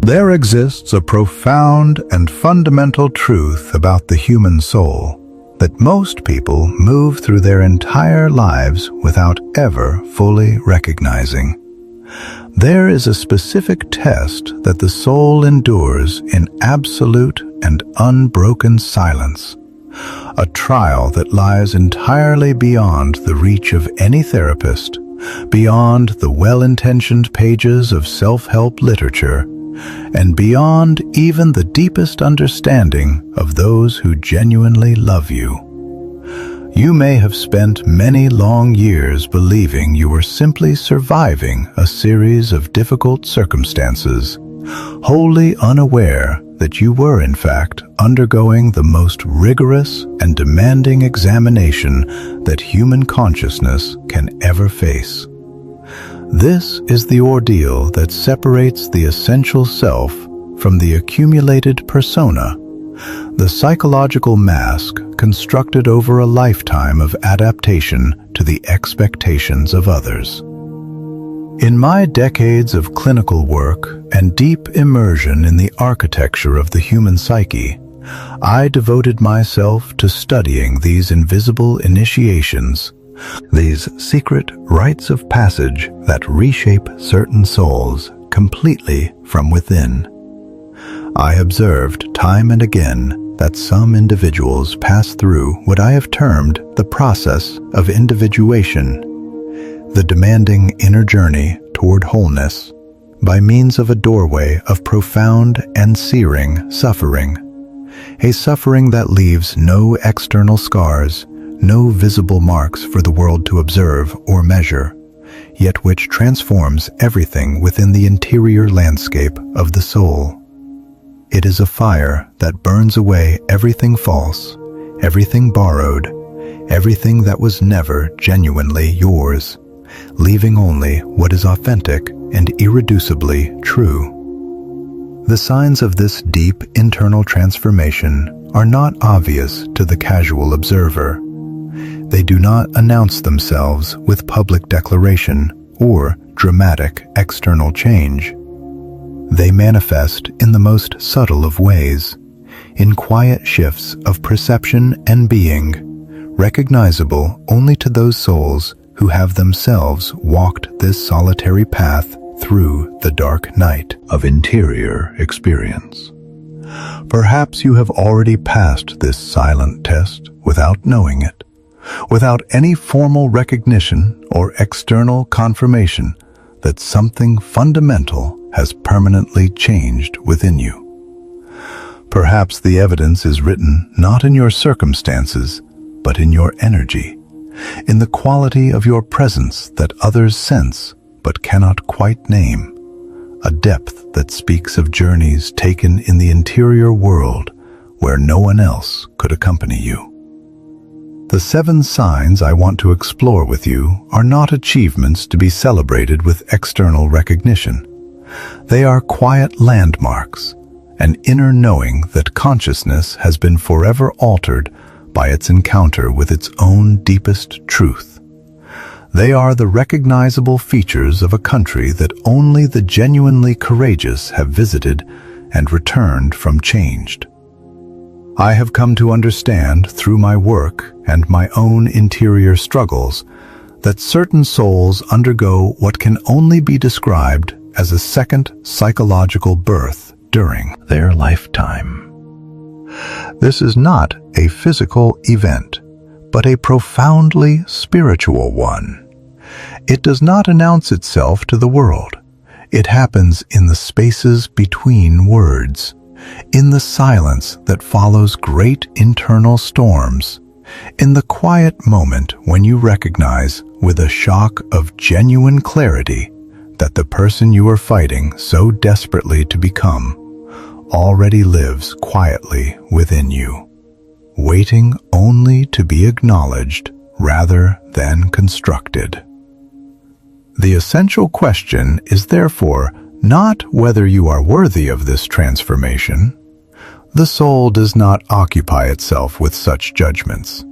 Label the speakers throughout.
Speaker 1: There exists a profound and fundamental truth about the human soul that most people move through their entire lives without ever fully recognizing. There is a specific test that the soul endures in absolute and unbroken silence, a trial that lies entirely beyond the reach of any therapist, beyond the well-intentioned pages of self-help literature, and beyond even the deepest understanding of those who genuinely love you. You may have spent many long years believing you were simply surviving a series of difficult circumstances, wholly unaware that you were in fact undergoing the most rigorous and demanding examination that human consciousness can ever face. This is the ordeal that separates the essential self from the accumulated persona, the psychological mask constructed over a lifetime of adaptation to the expectations of others. In my decades of clinical work and deep immersion in the architecture of the human psyche, I devoted myself to studying these invisible initiations, these secret rites of passage that reshape certain souls completely from within. I observed time and again that some individuals pass through what I have termed the process of individuation, the demanding inner journey toward wholeness, by means of a doorway of profound and searing suffering, a suffering that leaves no external scars, no visible marks for the world to observe or measure, yet which transforms everything within the interior landscape of the soul. It is a fire that burns away everything false, everything borrowed, everything that was never genuinely yours, leaving only what is authentic and irreducibly true. The signs of this deep internal transformation are not obvious to the casual observer. They do not announce themselves with public declaration or dramatic external change. They manifest in the most subtle of ways, in quiet shifts of perception and being, recognizable only to those souls who have themselves walked this solitary path through the dark night of interior experience. Perhaps you have already passed this silent test without knowing it, without any formal recognition or external confirmation that something fundamental has permanently changed within you. Perhaps the evidence is written not in your circumstances, but in your energy, in the quality of your presence that others sense but cannot quite name, a depth that speaks of journeys taken in the interior world where no one else could accompany you. The 7 signs I want to explore with you are not achievements to be celebrated with external recognition. They are quiet landmarks, an inner knowing that consciousness has been forever altered by its encounter with its own deepest truth. They are the recognizable features of a country that only the genuinely courageous have visited and returned from changed. I have come to understand through my work and my own interior struggles that certain souls undergo what can only be described as a second psychological birth during their lifetime. This is not a physical event, but a profoundly spiritual one. It does not announce itself to the world. It happens in the spaces between words, in the silence that follows great internal storms, in the quiet moment when you recognize with a shock of genuine clarity that the person you are fighting so desperately to become already lives quietly within you, waiting only to be acknowledged rather than constructed. The essential question is therefore not whether you are worthy of this transformation. The soul does not occupy itself with such judgments.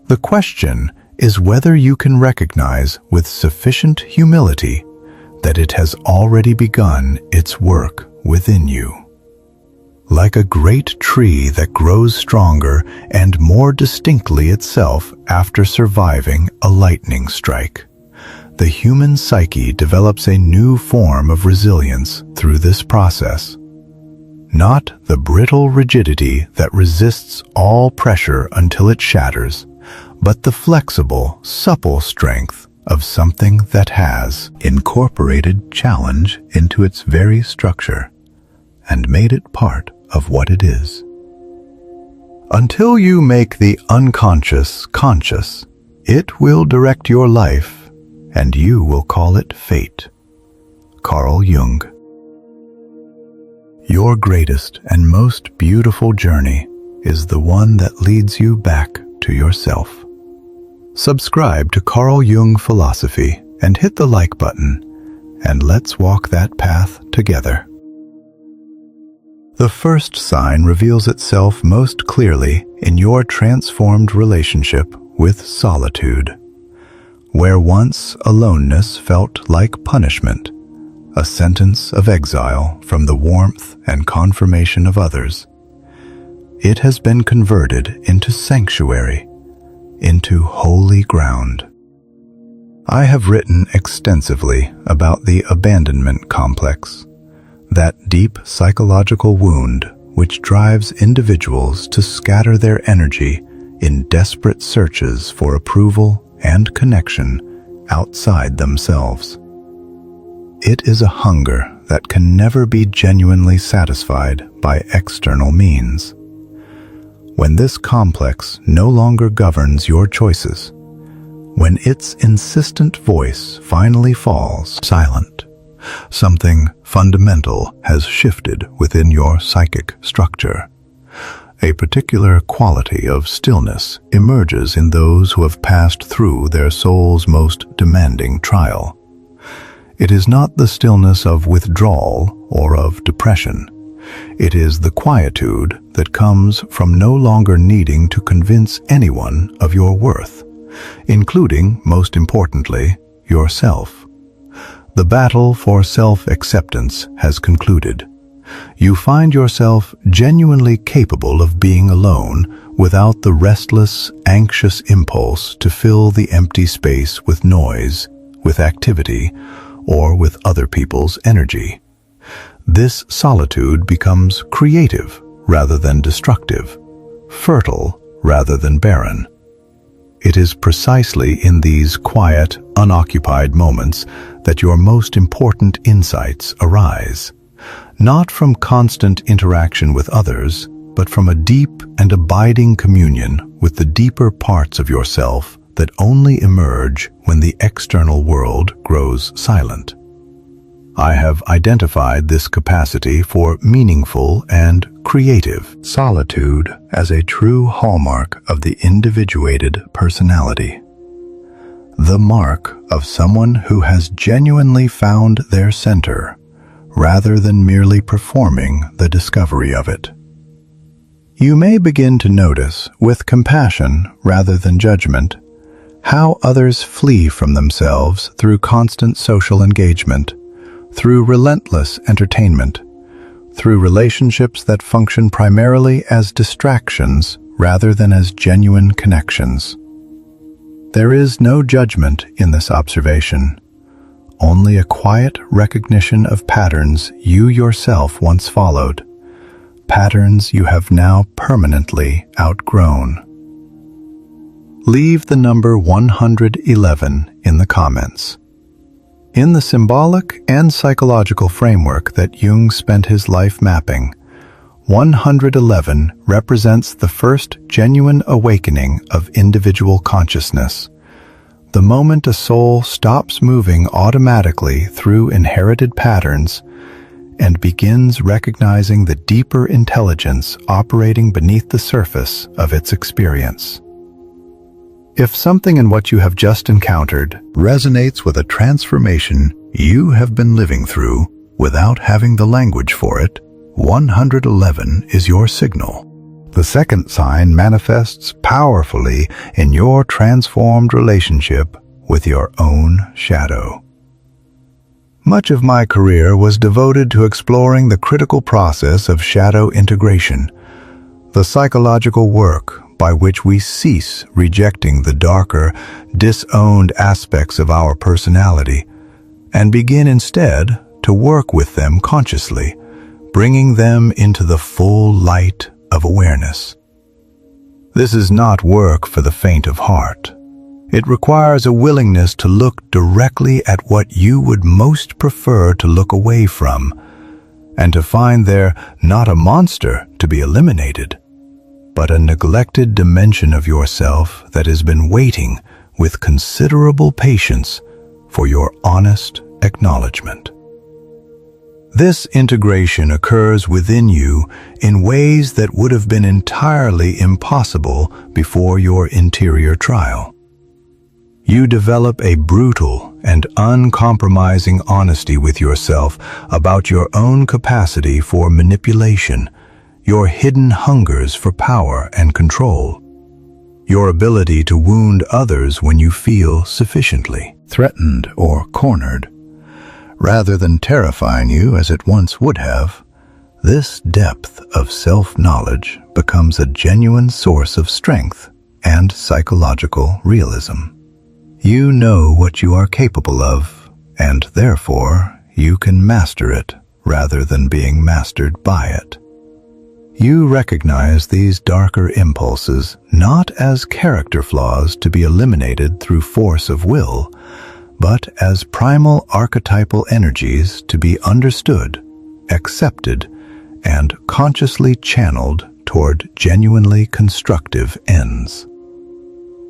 Speaker 1: The question is whether you can recognize with sufficient humility that it has already begun its work within you. Like a great tree that grows stronger and more distinctly itself after surviving a lightning strike, the human psyche develops a new form of resilience through this process. Not the brittle rigidity that resists all pressure until it shatters, but the flexible, supple strength of something that has incorporated challenge into its very structure and made it part of what it is. Until you make the unconscious conscious, it will direct your life, and you will call it fate. Carl Jung. Your greatest and most beautiful journey is the one that leads you back to yourself. Subscribe to Carl Jung Philosophy and hit the like button, and let's walk that path together. The first sign reveals itself most clearly in your transformed relationship with solitude. Where once aloneness felt like punishment, a sentence of exile from the warmth and confirmation of others, it has been converted into sanctuary, into holy ground. I have written extensively about the abandonment complex, that deep psychological wound which drives individuals to scatter their energy in desperate searches for approval and connection outside themselves. It is a hunger that can never be genuinely satisfied by external means. When this complex no longer governs your choices, when its insistent voice finally falls silent, something fundamental has shifted within your psychic structure. A particular quality of stillness emerges in those who have passed through their soul's most demanding trial. It is not the stillness of withdrawal or of depression. It is the quietude that comes from no longer needing to convince anyone of your worth, including, most importantly, yourself. The battle for self-acceptance has concluded. You find yourself genuinely capable of being alone without the restless, anxious impulse to fill the empty space with noise, with activity, or with other people's energy. This solitude becomes creative rather than destructive, fertile rather than barren. It is precisely in these quiet, unoccupied moments that your most important insights arise, not from constant interaction with others, but from a deep and abiding communion with the deeper parts of yourself that only emerge when the external world grows silent. I have identified this capacity for meaningful and creative solitude as a true hallmark of the individuated personality. The mark of someone who has genuinely found their center, rather than merely performing the discovery of it. You may begin to notice, with compassion rather than judgment, how others flee from themselves through constant social engagement, through relentless entertainment, through relationships that function primarily as distractions rather than as genuine connections. There is no judgment in this observation, only a quiet recognition of patterns you yourself once followed, patterns you have now permanently outgrown. Leave the number 111 in the comments. In the symbolic and psychological framework that Jung spent his life mapping, 111 represents the first genuine awakening of individual consciousness, the moment a soul stops moving automatically through inherited patterns and begins recognizing the deeper intelligence operating beneath the surface of its experience. If something in what you have just encountered resonates with a transformation you have been living through without having the language for it, 111 is your signal. The second sign manifests powerfully in your transformed relationship with your own shadow. Much of my career was devoted to exploring the critical process of shadow integration, the psychological work by which we cease rejecting the darker, disowned aspects of our personality and begin instead to work with them consciously, bringing them into the full light of awareness. This is not work for the faint of heart. It requires a willingness to look directly at what you would most prefer to look away from, and to find there not a monster to be eliminated, but a neglected dimension of yourself that has been waiting with considerable patience for your honest acknowledgement. This integration occurs within you in ways that would have been entirely impossible before your interior trial. You develop a brutal and uncompromising honesty with yourself about your own capacity for manipulation, your hidden hungers for power and control, your ability to wound others when you feel sufficiently threatened or cornered. Rather than terrifying you as it once would have, this depth of self-knowledge becomes a genuine source of strength and psychological realism. You know what you are capable of, and therefore you can master it rather than being mastered by it. You recognize these darker impulses not as character flaws to be eliminated through force of will, but as primal archetypal energies to be understood, accepted, and consciously channeled toward genuinely constructive ends.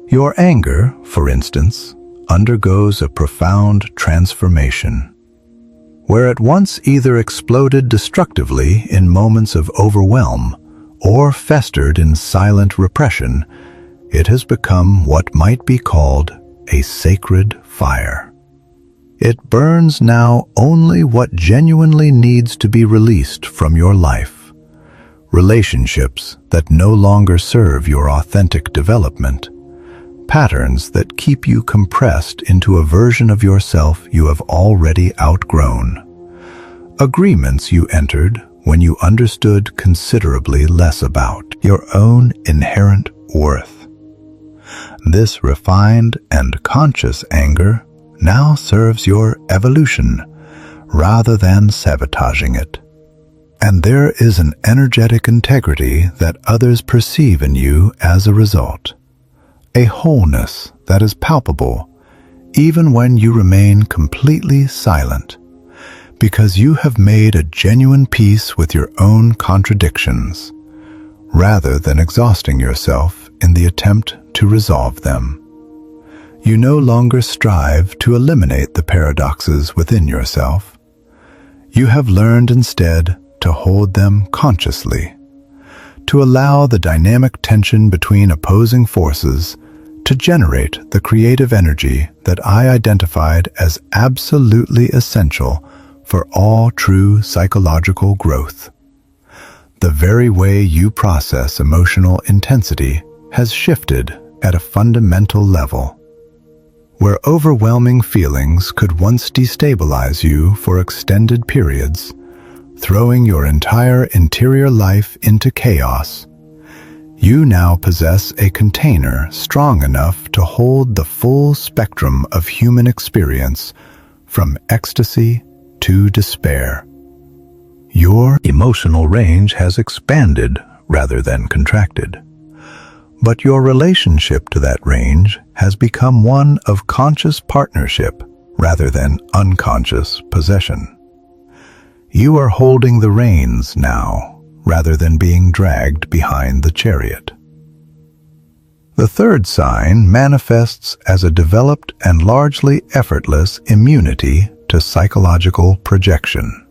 Speaker 1: Your anger, for instance, undergoes a profound transformation. Where it once either exploded destructively in moments of overwhelm or festered in silent repression, it has become what might be called a sacred fire. It burns now only what genuinely needs to be released from your life. Relationships that no longer serve your authentic development. Patterns that keep you compressed into a version of yourself you have already outgrown. Agreements you entered when you understood considerably less about your own inherent worth. This refined and conscious anger now serves your evolution rather than sabotaging it. And there is an energetic integrity that others perceive in you as a result. A wholeness that is palpable even when you remain completely silent, because you have made a genuine peace with your own contradictions, rather than exhausting yourself in the attempt to resolve them. You no longer strive to eliminate the paradoxes within yourself. You have learned instead to hold them consciously, to allow the dynamic tension between opposing forces to generate the creative energy that I identified as absolutely essential for all true psychological growth. The very way you process emotional intensity has shifted at a fundamental level. Where overwhelming feelings could once destabilize you for extended periods, throwing your entire interior life into chaos, you now possess a container strong enough to hold the full spectrum of human experience, from ecstasy to despair. Your emotional range has expanded rather than contracted, but your relationship to that range has become one of conscious partnership rather than unconscious possession. You are holding the reins now, rather than being dragged behind the chariot. The third sign manifests as a developed and largely effortless immunity to psychological projection.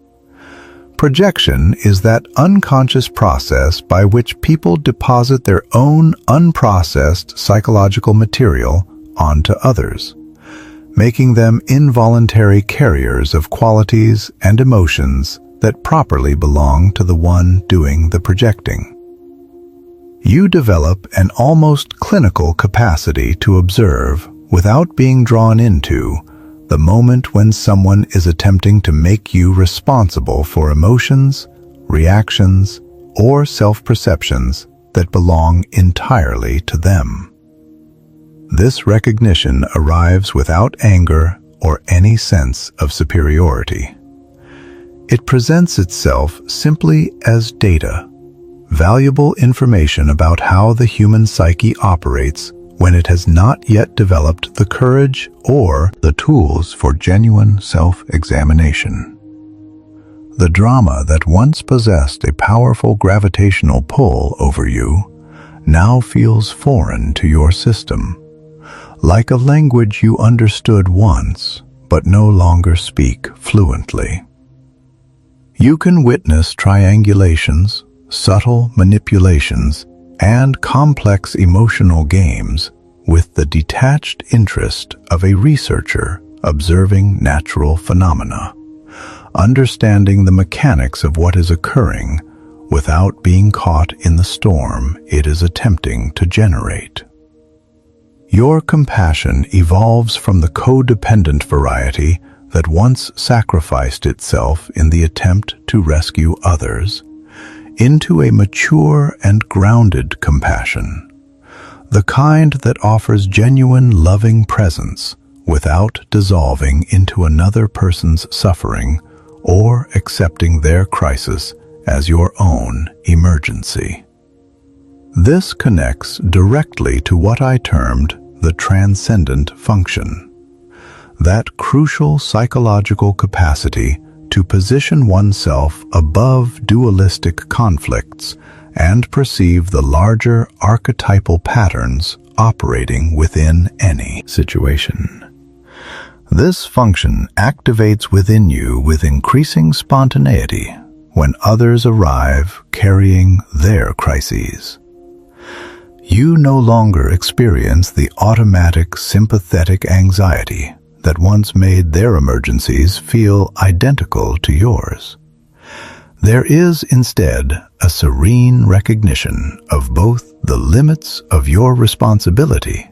Speaker 1: Projection is that unconscious process by which people deposit their own unprocessed psychological material onto others, making them involuntary carriers of qualities and emotions that properly belong to the one doing the projecting. You develop an almost clinical capacity to observe without being drawn into, the moment when someone is attempting to make you responsible for emotions, reactions, or self-perceptions that belong entirely to them. This recognition arrives without anger or any sense of superiority. It presents itself simply as data, valuable information about how the human psyche operates when it has not yet developed the courage or the tools for genuine self-examination. The drama that once possessed a powerful gravitational pull over you now feels foreign to your system, like a language you understood once but no longer speak fluently. You can witness triangulations, subtle manipulations, and complex emotional games with the detached interest of a researcher observing natural phenomena, understanding the mechanics of what is occurring without being caught in the storm it is attempting to generate. Your compassion evolves from the codependent variety that once sacrificed itself in the attempt to rescue others, into a mature and grounded compassion, the kind that offers genuine loving presence without dissolving into another person's suffering or accepting their crisis as your own emergency. This connects directly to what I termed the transcendent function, that crucial psychological capacity to position oneself above dualistic conflicts and perceive the larger archetypal patterns operating within any situation. This function activates within you with increasing spontaneity when others arrive carrying their crises. You no longer experience the automatic sympathetic anxiety that once made their emergencies feel identical to yours. There is instead a serene recognition of both the limits of your responsibility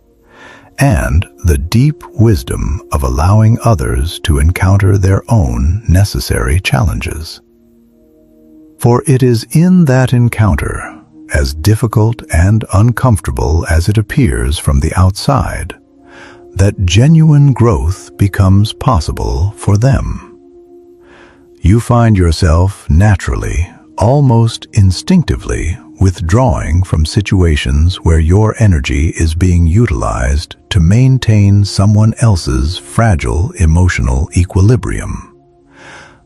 Speaker 1: and the deep wisdom of allowing others to encounter their own necessary challenges. For it is in that encounter, as difficult and uncomfortable as it appears from the outside, that genuine growth becomes possible for them. You find yourself naturally, almost instinctively, withdrawing from situations where your energy is being utilized to maintain someone else's fragile emotional equilibrium,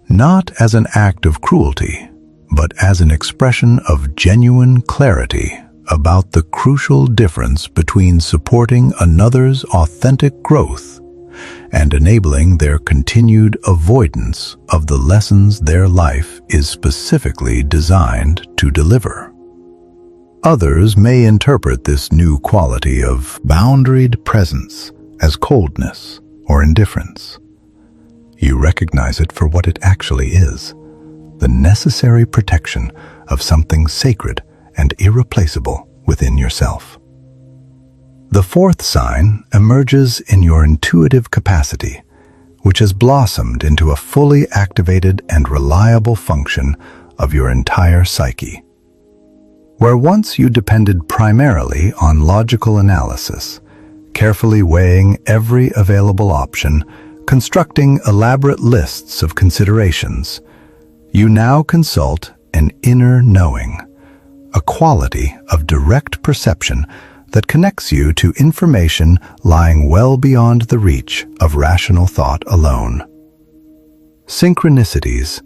Speaker 1: not as an act of cruelty, but as an expression of genuine clarity about the crucial difference between supporting another's authentic growth and enabling their continued avoidance of the lessons their life is specifically designed to deliver. Others may interpret this new quality of boundaried presence as coldness or indifference. You recognize it for what it actually is, the necessary protection of something sacred and irreplaceable within yourself. The fourth sign emerges in your intuitive capacity, which has blossomed into a fully activated and reliable function of your entire psyche. Where once you depended primarily on logical analysis, carefully weighing every available option, constructing elaborate lists of considerations, you now consult an inner knowing, a quality of direct perception that connects you to information lying well beyond the reach of rational thought alone. Synchronicities,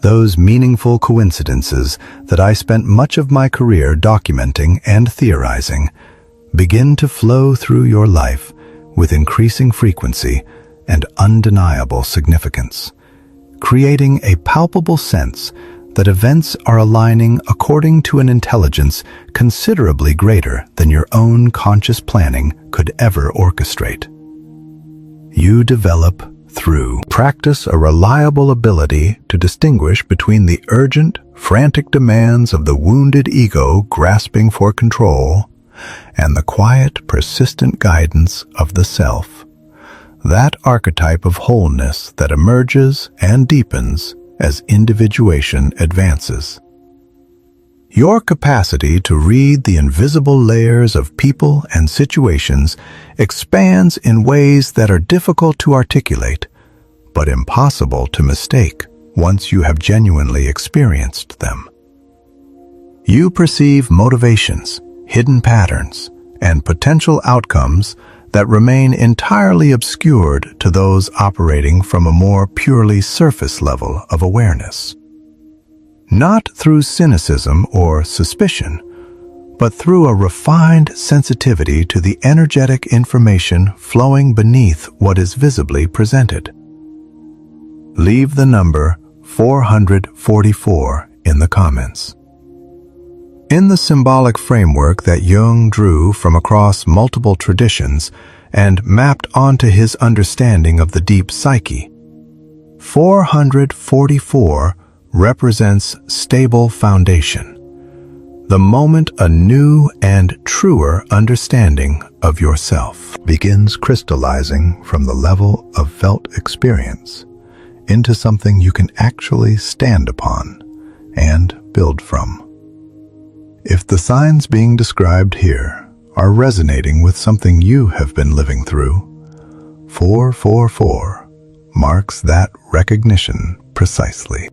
Speaker 1: those meaningful coincidences that I spent much of my career documenting and theorizing, begin to flow through your life with increasing frequency and undeniable significance, creating a palpable sense that events are aligning according to an intelligence considerably greater than your own conscious planning could ever orchestrate. You develop, through practice, a reliable ability to distinguish between the urgent, frantic demands of the wounded ego grasping for control and the quiet, persistent guidance of the self, that archetype of wholeness that emerges and deepens as individuation advances. Your capacity to read the invisible layers of people and situations expands in ways that are difficult to articulate, but impossible to mistake once you have genuinely experienced them. You perceive motivations, hidden patterns, and potential outcomes that remain entirely obscured to those operating from a more purely surface level of awareness. Not through cynicism or suspicion, but through a refined sensitivity to the energetic information flowing beneath what is visibly presented. Leave the number 444 in the comments. In the symbolic framework that Jung drew from across multiple traditions and mapped onto his understanding of the deep psyche, 444 represents stable foundation, the moment a new and truer understanding of yourself begins crystallizing from the level of felt experience into something you can actually stand upon and build from. If the signs being described here are resonating with something you have been living through, 444 marks that recognition precisely.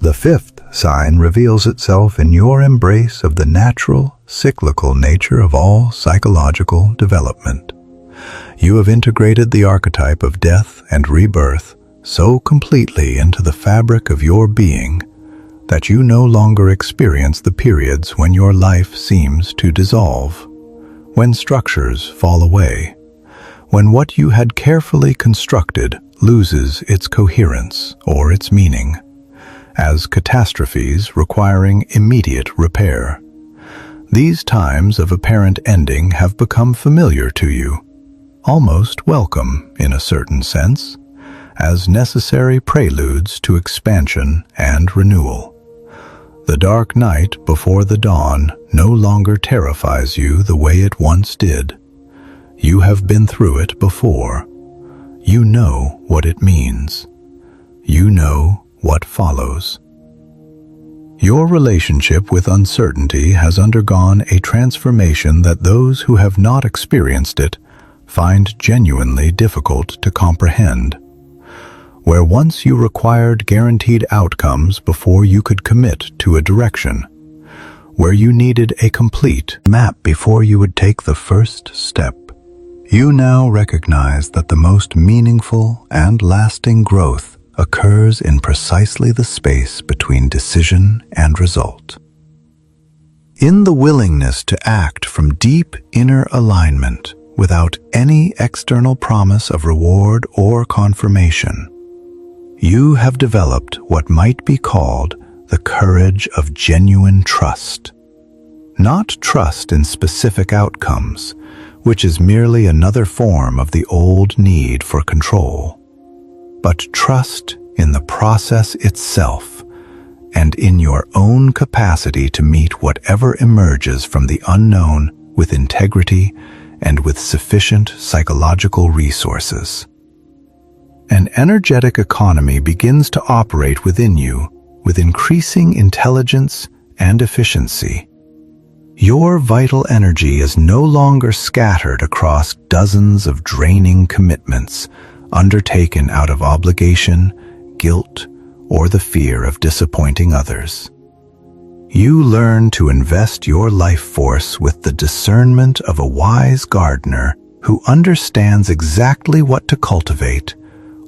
Speaker 1: The fifth sign reveals itself in your embrace of the natural, cyclical nature of all psychological development. You have integrated the archetype of death and rebirth so completely into the fabric of your being that you no longer experience the periods when your life seems to dissolve, when structures fall away, when what you had carefully constructed loses its coherence or its meaning, as catastrophes requiring immediate repair. These times of apparent ending have become familiar to you, almost welcome in a certain sense, as necessary preludes to expansion and renewal. The dark night before the dawn no longer terrifies you the way it once did. You have been through it before. You know what it means. You know what follows. Your relationship with uncertainty has undergone a transformation that those who have not experienced it find genuinely difficult to comprehend. Where once you required guaranteed outcomes before you could commit to a direction, where you needed a complete map before you would take the first step, you now recognize that the most meaningful and lasting growth occurs in precisely the space between decision and result. In the willingness to act from deep inner alignment without any external promise of reward or confirmation, you have developed what might be called the courage of genuine trust. Not trust in specific outcomes, which is merely another form of the old need for control, but trust in the process itself and in your own capacity to meet whatever emerges from the unknown with integrity and with sufficient psychological resources. An energetic economy begins to operate within you with increasing intelligence and efficiency. Your vital energy is no longer scattered across dozens of draining commitments undertaken out of obligation, guilt, or the fear of disappointing others. You learn to invest your life force with the discernment of a wise gardener who understands exactly what to cultivate,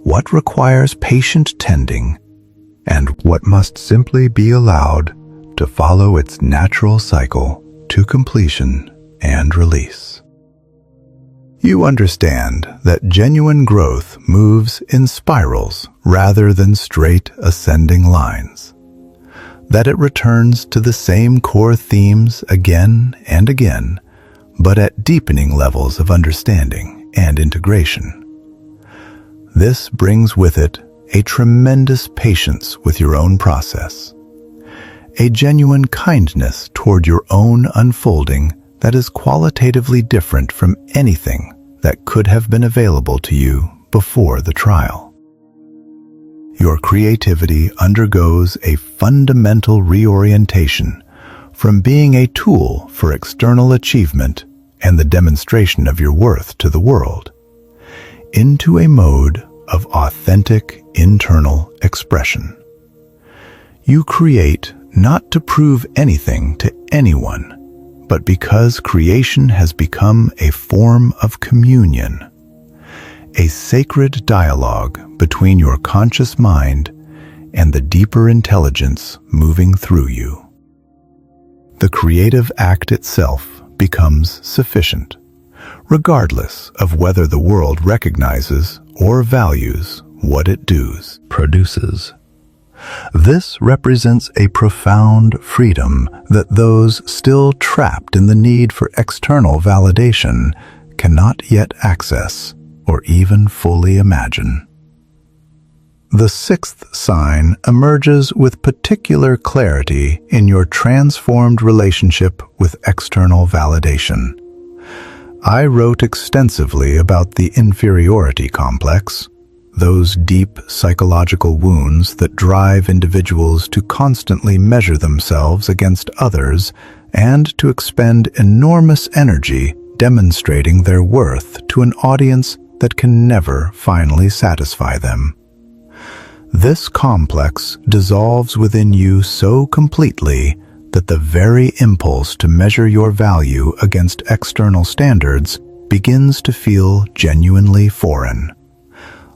Speaker 1: what requires patient tending, and what must simply be allowed to follow its natural cycle to completion and release. You understand that genuine growth moves in spirals rather than straight ascending lines, that it returns to the same core themes again and again, but at deepening levels of understanding and integration. This brings with it a tremendous patience with your own process, a genuine kindness toward your own unfolding that is qualitatively different from anything that could have been available to you before the trial. Your creativity undergoes a fundamental reorientation from being a tool for external achievement and the demonstration of your worth to the world, into a mode of authentic internal expression. You create not to prove anything to anyone, but because creation has become a form of communion, a sacred dialogue between your conscious mind and the deeper intelligence moving through you. The creative act itself becomes sufficient, regardless of whether the world recognizes or values what it produces. This represents a profound freedom that those still trapped in the need for external validation cannot yet access or even fully imagine. The sixth sign emerges with particular clarity in your transformed relationship with external validation. I wrote extensively about the inferiority complex, those deep psychological wounds that drive individuals to constantly measure themselves against others and to expend enormous energy demonstrating their worth to an audience that can never finally satisfy them. This complex dissolves within you so completely that the very impulse to measure your value against external standards begins to feel genuinely foreign,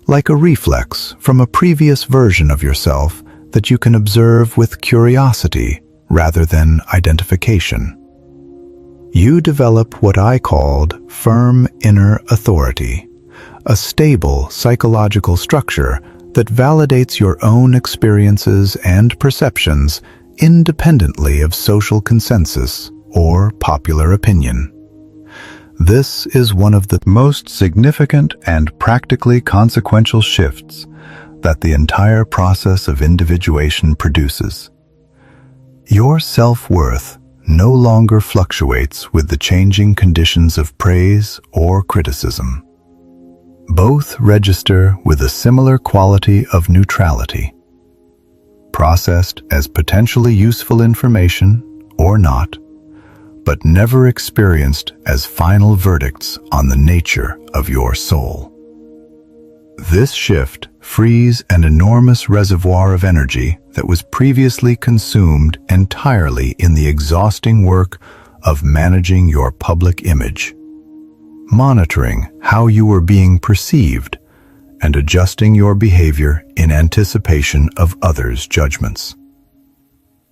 Speaker 1: like a reflex from a previous version of yourself that you can observe with curiosity rather than identification. You develop what I called firm inner authority, a stable psychological structure that validates your own experiences and perceptions independently of social consensus or popular opinion. This is one of the most significant and practically consequential shifts that the entire process of individuation produces. Your self-worth no longer fluctuates with the changing conditions of praise or criticism. Both register with a similar quality of neutrality, processed as potentially useful information or not, but never experienced as final verdicts on the nature of your soul. This shift frees an enormous reservoir of energy that was previously consumed entirely in the exhausting work of managing your public image, monitoring how you were being perceived, and adjusting your behavior in anticipation of others' judgments.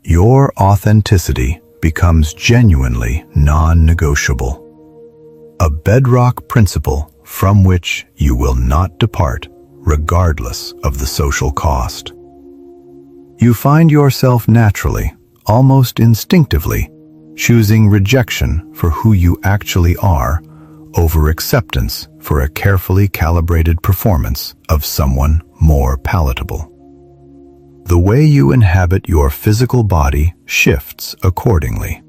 Speaker 1: Your authenticity becomes genuinely non-negotiable, a bedrock principle from which you will not depart regardless of the social cost. You find yourself naturally, almost instinctively, choosing rejection for who you actually are over acceptance for a carefully calibrated performance of someone more palatable. The way you inhabit your physical body shifts accordingly.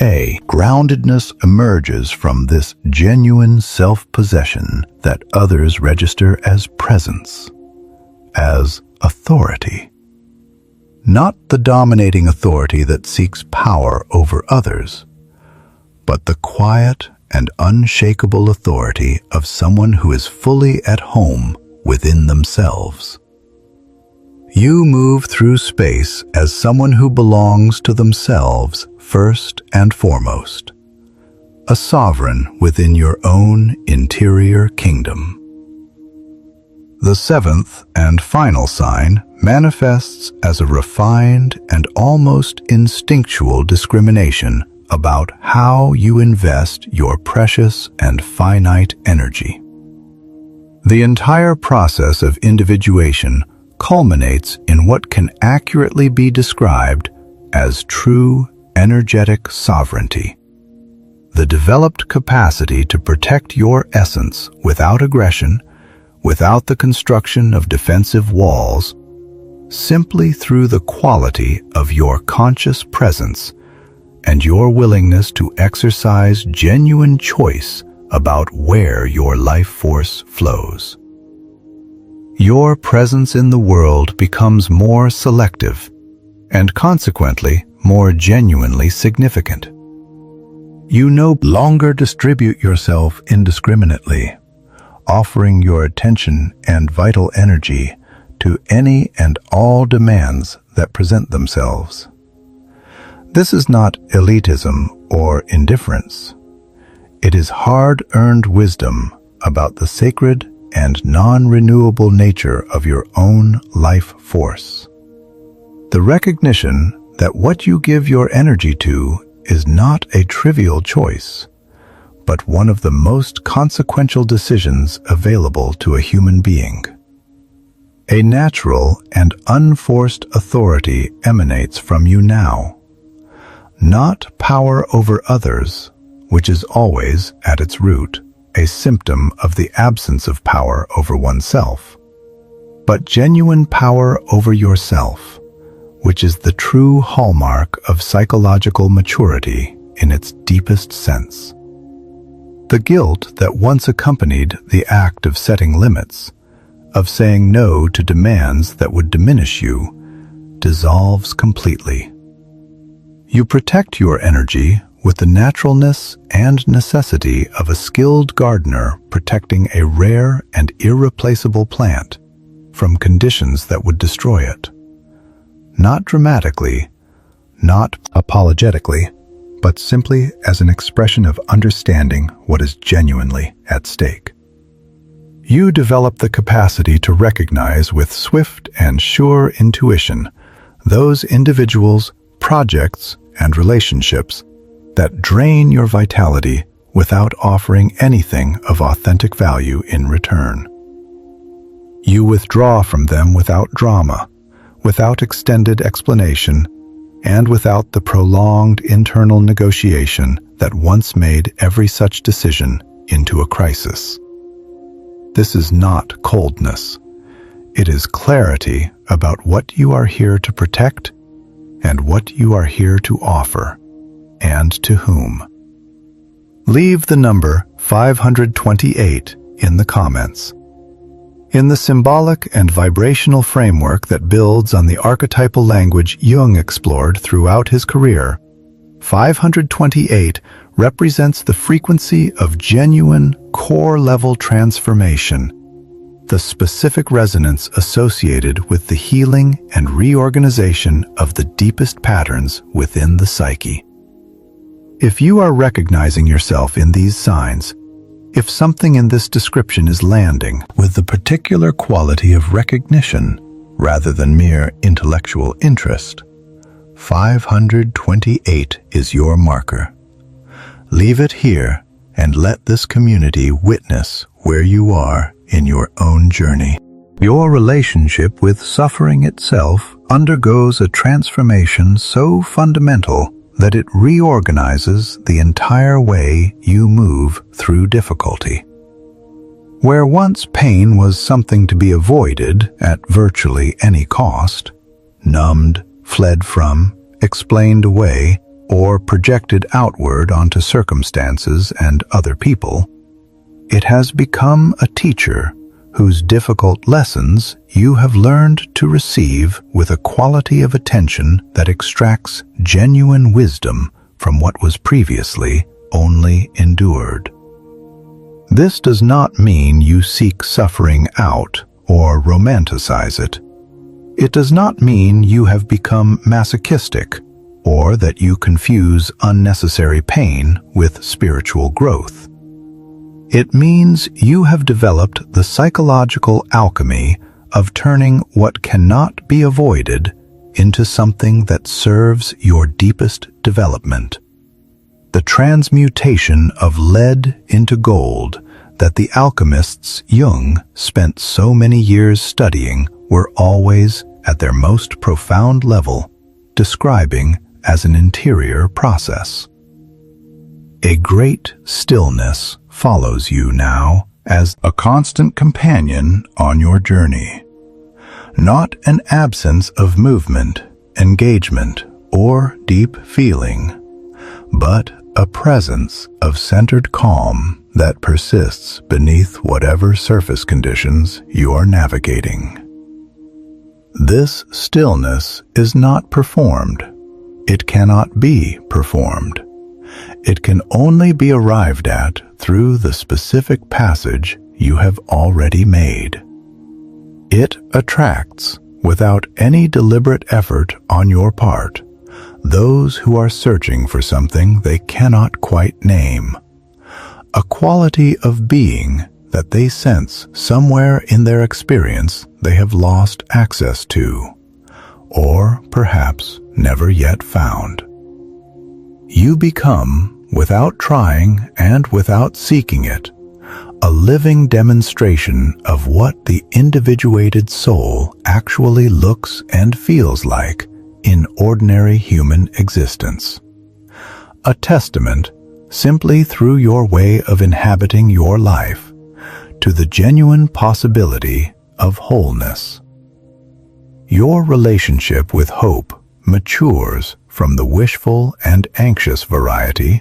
Speaker 1: A groundedness emerges from this genuine self-possession that others register as presence, as authority. Not the dominating authority that seeks power over others, but the quiet and unshakable authority of someone who is fully at home within themselves. You move through space as someone who belongs to themselves first and foremost, a sovereign within your own interior kingdom. The seventh and final sign manifests as a refined and almost instinctual discrimination about how you invest your precious and finite energy. The entire process of individuation culminates in what can accurately be described as true energetic sovereignty, the developed capacity to protect your essence without aggression, without the construction of defensive walls, simply through the quality of your conscious presence and your willingness to exercise genuine choice about where your life force flows. Your presence in the world becomes more selective and consequently more genuinely significant. You no longer distribute yourself indiscriminately, offering your attention and vital energy to any and all demands that present themselves. This is not elitism or indifference. It is hard-earned wisdom about the sacred and non-renewable nature of your own life force. The recognition that what you give your energy to is not a trivial choice, but one of the most consequential decisions available to a human being. A natural and unforced authority emanates from you now, not power over others, which is always, at its root, a symptom of the absence of power over oneself, but genuine power over yourself, which is the true hallmark of psychological maturity in its deepest sense. The guilt that once accompanied the act of setting limits, of saying no to demands that would diminish you, dissolves completely. You protect your energy with the naturalness and necessity of a skilled gardener protecting a rare and irreplaceable plant from conditions that would destroy it. Not dramatically, not apologetically, but simply as an expression of understanding what is genuinely at stake. You develop the capacity to recognize with swift and sure intuition those individuals, projects, and relationships that drain your vitality without offering anything of authentic value in return. You withdraw from them without drama, without extended explanation, and without the prolonged internal negotiation that once made every such decision into a crisis. This is not coldness. It is clarity about what you are here to protect and what you are here to offer, and to whom. Leave the number 528 in the comments. In the symbolic and vibrational framework that builds on the archetypal language Jung explored throughout his career, 528 represents the frequency of genuine, core-level transformation, the specific resonance associated with the healing and reorganization of the deepest patterns within the psyche. If you are recognizing yourself in these signs, if something in this description is landing with the particular quality of recognition rather than mere intellectual interest, 528 is your marker. Leave it here and let this community witness where you are in your own journey. Your relationship with suffering itself undergoes a transformation so fundamental that it reorganizes the entire way you move through difficulty. Where once pain was something to be avoided at virtually any cost, numbed, fled from, explained away, or projected outward onto circumstances and other people, it has become a teacher whose difficult lessons you have learned to receive with a quality of attention that extracts genuine wisdom from what was previously only endured. This does not mean you seek suffering out or romanticize it. It does not mean you have become masochistic or that you confuse unnecessary pain with spiritual growth. It means you have developed the psychological alchemy of turning what cannot be avoided into something that serves your deepest development. The transmutation of lead into gold that the alchemists Jung spent so many years studying were always, at their most profound level, describing as an interior process. A great stillness follows you now as a constant companion on your journey. Not an absence of movement, engagement, or deep feeling, but a presence of centered calm that persists beneath whatever surface conditions you are navigating. This stillness is not performed. It cannot be performed. It can only be arrived at through the specific passage you have already made. It attracts, without any deliberate effort on your part, those who are searching for something they cannot quite name, a quality of being that they sense somewhere in their experience they have lost access to, or perhaps never yet found. You become, without trying and without seeking it, a living demonstration of what the individuated soul actually looks and feels like in ordinary human existence. A testament, simply through your way of inhabiting your life, to the genuine possibility of wholeness. Your relationship with hope matures from the wishful and anxious variety,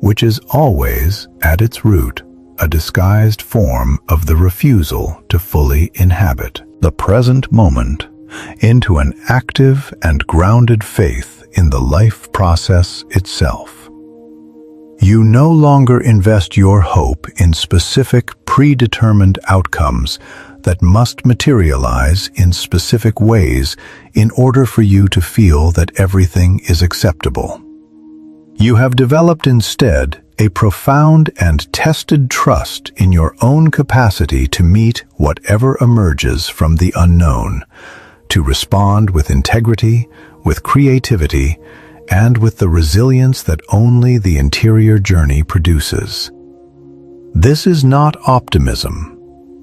Speaker 1: which is always, at its root, a disguised form of the refusal to fully inhabit the present moment, into an active and grounded faith in the life process itself. You no longer invest your hope in specific predetermined outcomes that must materialize in specific ways in order for you to feel that everything is acceptable. You have developed instead a profound and tested trust in your own capacity to meet whatever emerges from the unknown, to respond with integrity, with creativity, and with the resilience that only the interior journey produces. This is not optimism.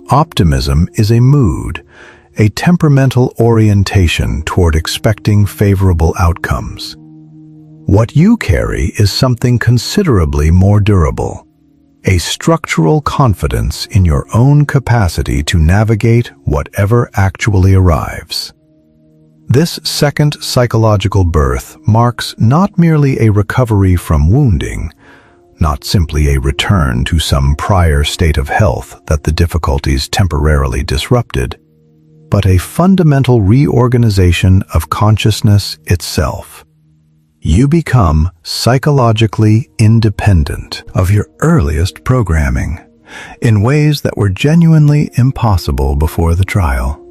Speaker 1: Optimism is a mood, a temperamental orientation toward expecting favorable outcomes. What you carry is something considerably more durable, a structural confidence in your own capacity to navigate whatever actually arrives. This second psychological birth marks not merely a recovery from wounding, not simply a return to some prior state of health that the difficulties temporarily disrupted, but a fundamental reorganization of consciousness itself. You become psychologically independent of your earliest programming in ways that were genuinely impossible before the trial.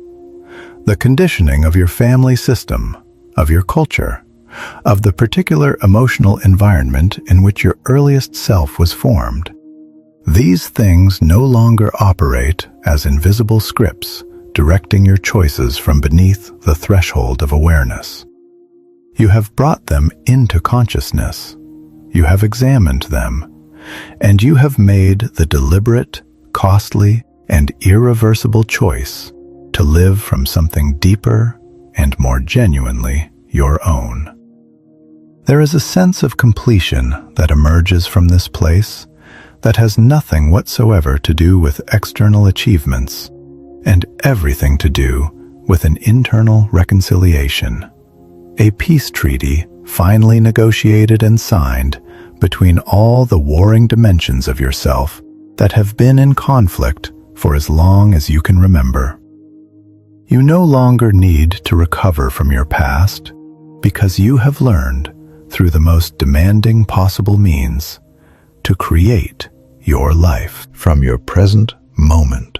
Speaker 1: The conditioning of your family system, of your culture, of the particular emotional environment in which your earliest self was formed. These things no longer operate as invisible scripts directing your choices from beneath the threshold of awareness. You have brought them into consciousness. You have examined them, and you have made the deliberate, costly, and irreversible choice to live from something deeper and more genuinely your own. There is a sense of completion that emerges from this place that has nothing whatsoever to do with external achievements and everything to do with an internal reconciliation. A peace treaty finally negotiated and signed between all the warring dimensions of yourself that have been in conflict for as long as you can remember. You no longer need to recover from your past because you have learned, through the most demanding possible means, to create your life from your present moment,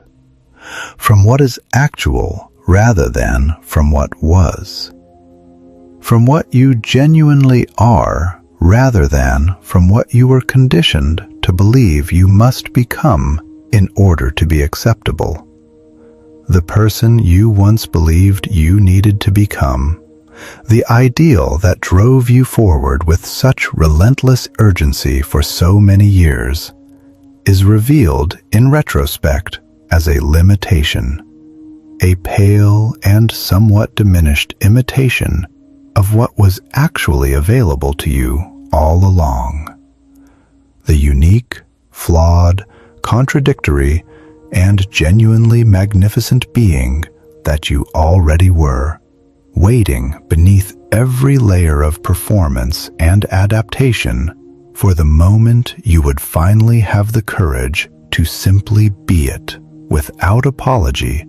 Speaker 1: from what is actual rather than from what was, from what you genuinely are rather than from what you were conditioned to believe you must become in order to be acceptable. The person you once believed you needed to become, the ideal that drove you forward with such relentless urgency for so many years, is revealed in retrospect as a limitation, a pale and somewhat diminished imitation of what was actually available to you all along. The unique, flawed, contradictory, and genuinely magnificent being that you already were, waiting beneath every layer of performance and adaptation for the moment you would finally have the courage to simply be it, without apology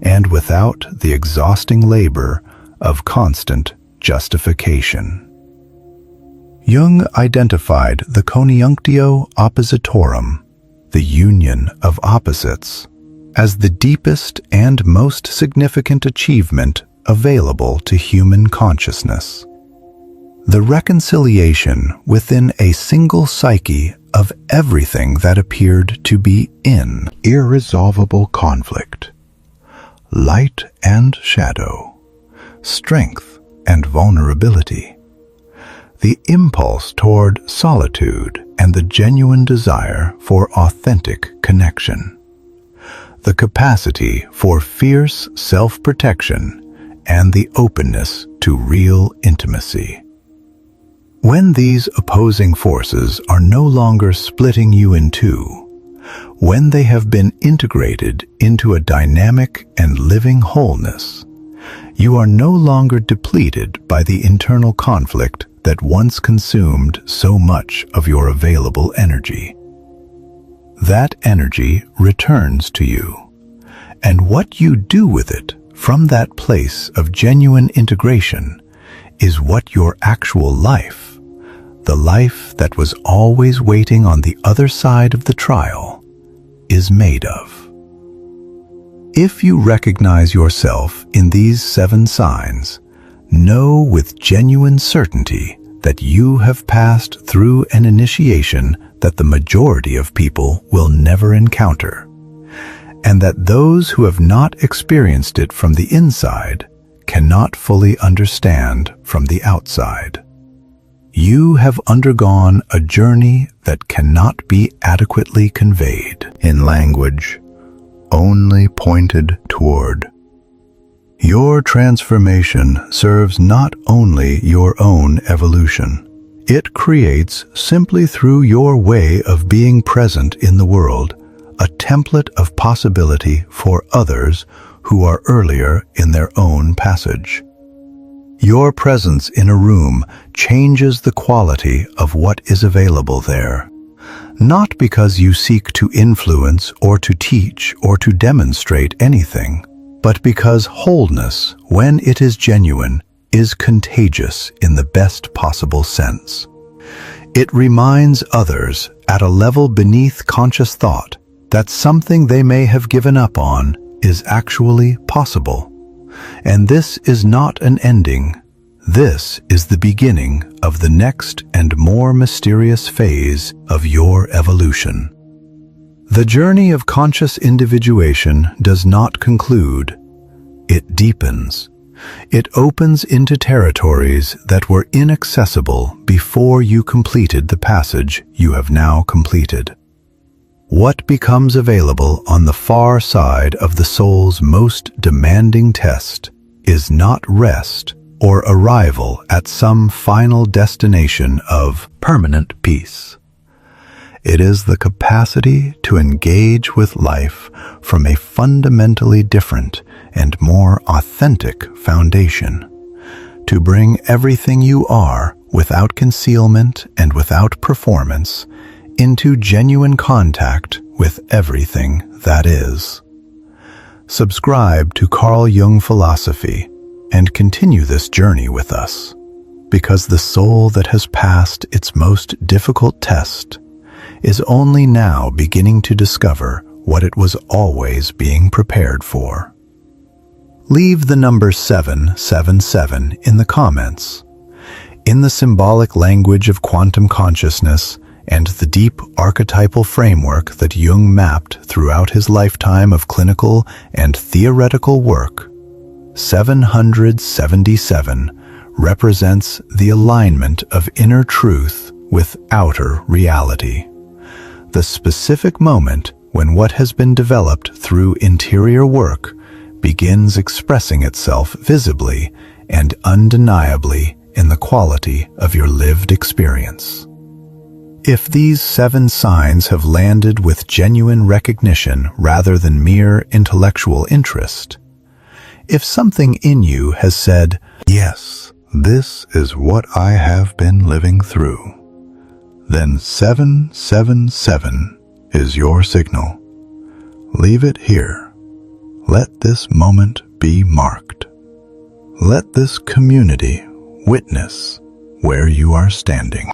Speaker 1: and without the exhausting labor of constant justification. Jung identified the coniunctio oppositorum, the union of opposites, as the deepest and most significant achievement available to human consciousness. The reconciliation within a single psyche of everything that appeared to be in irresolvable conflict, light and shadow, strength and vulnerability, the impulse toward solitude and the genuine desire for authentic connection, the capacity for fierce self-protection and the openness to real intimacy. When these opposing forces are no longer splitting you in two, when they have been integrated into a dynamic and living wholeness, you are no longer depleted by the internal conflict that once consumed so much of your available energy. That energy returns to you, and what you do with it from that place of genuine integration is what your actual life, the life that was always waiting on the other side of the trial, is made of. If you recognize yourself in these 7 signs, know with genuine certainty that you have passed through an initiation that the majority of people will never encounter, and that those who have not experienced it from the inside cannot fully understand from the outside. You have undergone a journey that cannot be adequately conveyed in language only pointed toward. Your transformation serves not only your own evolution. It creates, simply through your way of being present in the world, a template of possibility for others who are earlier in their own passage. Your presence in a room changes the quality of what is available there, not because you seek to influence or to teach or to demonstrate anything, but because wholeness, when it is genuine, is contagious in the best possible sense. It reminds others at a level beneath conscious thought that something they may have given up on is actually possible. And this is not an ending. This is the beginning of the next and more mysterious phase of your evolution. The journey of conscious individuation does not conclude. It deepens. It opens into territories that were inaccessible before you completed the passage you have now completed. What becomes available on the far side of the soul's most demanding test is not rest or arrival at some final destination of permanent peace. It is the capacity to engage with life from a fundamentally different and more authentic foundation, to bring everything you are without concealment and without performance into genuine contact with everything that is. Subscribe to Carl Jung philosophy and continue this journey with us, because the soul that has passed its most difficult test is only now beginning to discover what it was always being prepared for. Leave the number 777 in the comments. In the symbolic language of quantum consciousness and the deep archetypal framework that Jung mapped throughout his lifetime of clinical and theoretical work, 777 represents the alignment of inner truth with outer reality. The specific moment when what has been developed through interior work begins expressing itself visibly and undeniably in the quality of your lived experience. If these 7 signs have landed with genuine recognition rather than mere intellectual interest, if something in you has said, "Yes, this is what I have been living through," then 777 is your signal. Leave it here. Let this moment be marked. Let this community witness where you are standing.